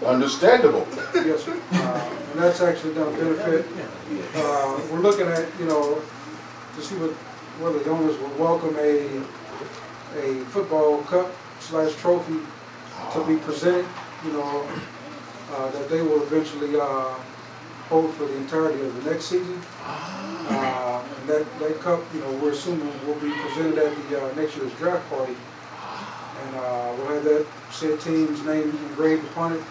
Understandable. Yes, sir. And that's actually going to benefit. We're looking at, to see whether the owners will welcome a football cup / trophy to be presented, that they will eventually hold for the entirety of the next season. And that cup, we're assuming will be presented at the next year's draft party. And we'll have that said team's name engraved upon it.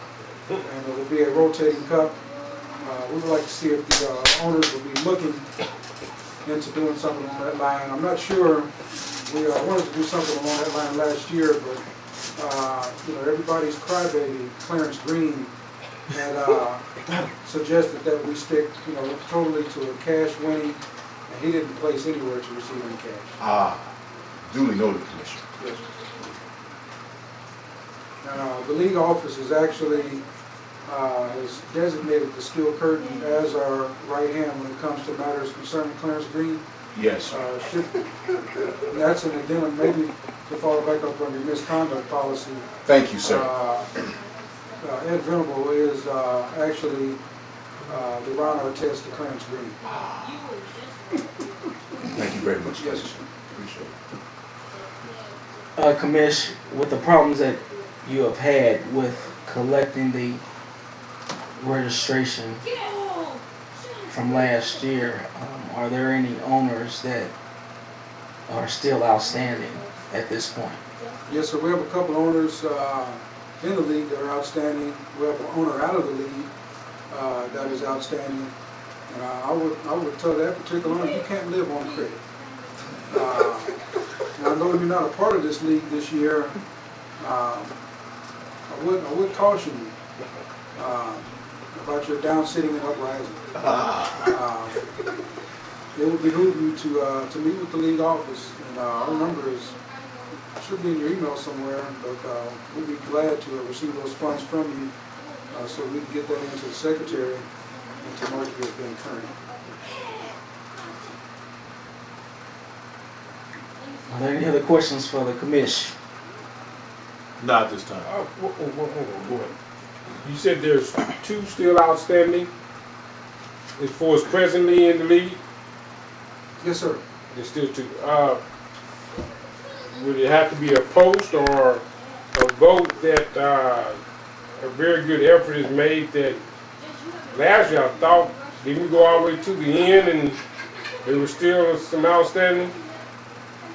And it will be a rotating cup. We would like to see if the owners will be looking into doing something on that line. I'm not sure. We wanted to do something along that line last year, but everybody's crybaby, Clarence Green, had suggested that we stick, totally to a cash winning, and he didn't place anywhere to receive any cash. Duly noted, Commissioner. Yes. The league office is actually has designated the steel curtain as our right hand when it comes to matters concerning Clarence Green. Yes. That's an addendum, maybe to follow back up on your misconduct policy. Thank you, sir. Ed Venable is actually the Ron Artest to Clarence Green. Thank you very much. Yes, sir. Appreciate it. Commish, with the problems that you have had with collecting the registration from last year, are there any owners that are still outstanding at this point? Yes, sir. We have a couple owners in the league that are outstanding. We have an owner out of the league that is outstanding. And I would tell that particular owner, you can't live on credit. Now, I know you're not a part of this league this year. I would caution you about your down sitting and uprising. It would behoove you to meet with the league office, and our number should be in your email somewhere, but we'd be glad to receive those funds from you so we can get that into the secretary and to mark you as being current. Are there any other questions for the commission? Not at this time. Hold on, go ahead. You said there's 2 still outstanding as far as presently in the league? Yes, sir. There's still 2. Would it have to be a post or a vote that a very good effort is made that last year I thought, didn't we go all the way to the end and there was still some outstanding?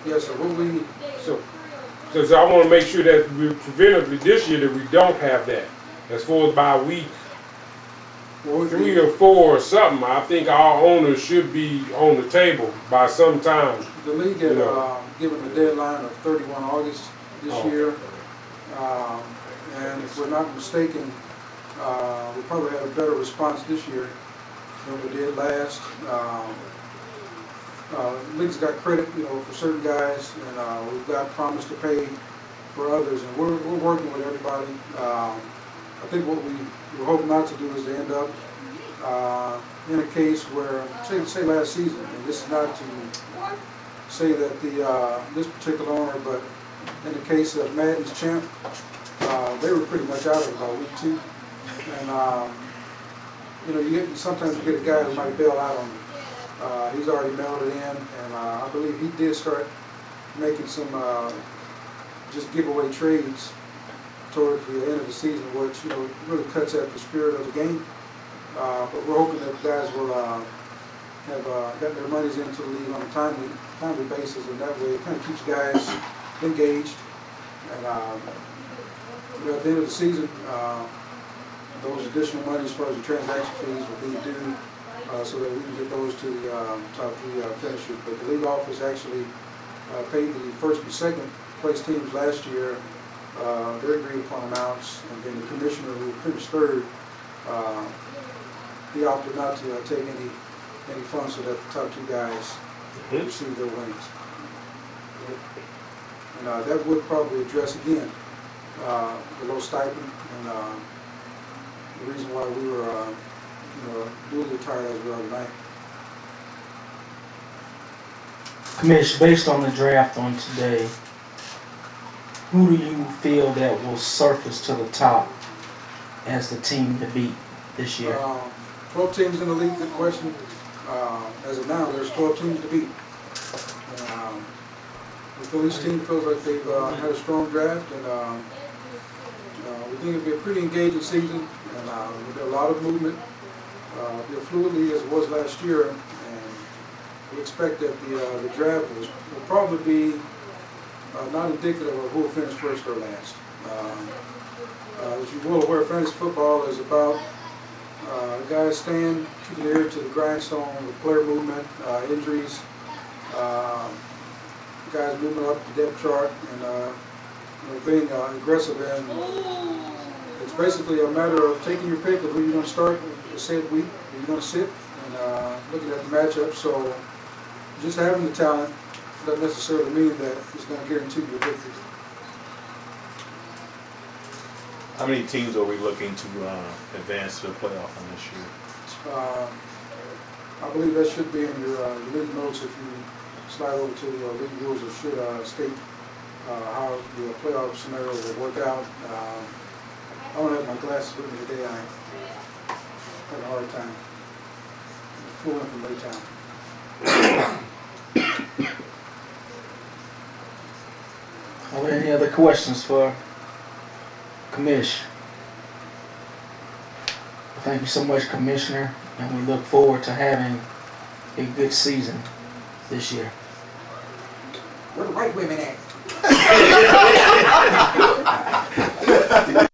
Yes, sir. So I want to make sure that we're preventively this year that we don't have that. As far as by week 3 or 4 or something, I think our owners should be on the table by some time. The league had given a deadline of 31 August this year, and if we're not mistaken, we probably had a better response this year than we did last. The league's got credit, for certain guys, and we've got promise to pay for others, and we're working with everybody. I think what we hope not to do is to end up in a case where, say last season, and this is not to say that this particular owner, but in the case of Madden's champ, they were pretty much out of it by week 2, and sometimes you get a guy who might bail out on you. He's already mailed it in, and I believe he did start making some just giveaway trades toward the end of the season, which really cuts at the spirit of the game. But we're hoping that guys will have got their monies into the league on a timely basis, and that way it kind of keeps guys engaged. And at the end of the season, those additional monies as far as the transaction fees will be due. So that we can get those to the top 3 finishers. But the league office actually paid the first and second place teams last year their agreed upon amounts, and then the commissioner who finished third, he opted not to take any funds so that the top 2 guys receive their winnings. And that would probably address again the low stipend and the reason why we were duly retired as we are tonight. Commish, based on the draft on today, who do you feel that will surface to the top as the team to beat this year? 12 teams in the league, good question. As of now, there's 12 teams to beat. The Phillies team feels like they've had a strong draft, and we think it'll be a pretty engaging season, and there'll be a lot of movement. It'll be fluidly as it was last year, and we expect that the draft will probably be not indicative of who will finish first or last. As you're well aware, fantasy football is about guys staying, keeping their ear to the grindstone with player movement, injuries, guys moving up the depth chart, and being aggressive. And it's basically a matter of taking your pick of who you're going to start a said week, who you're going to sit, and looking at the matchup. So just having the talent doesn't necessarily mean that it's going to guarantee you a victory. How many teams are we looking to advance to the playoff on this year? I believe that should be in your league notes if you slide over to the league rules. It should state how the playoff scenario will work out. I don't have my glasses with me today. I had a hard time. Flew in from Baytown. Are there any other questions for Commish? Thank you so much, Commissioner, and we look forward to having a good season this year. Where the white women at?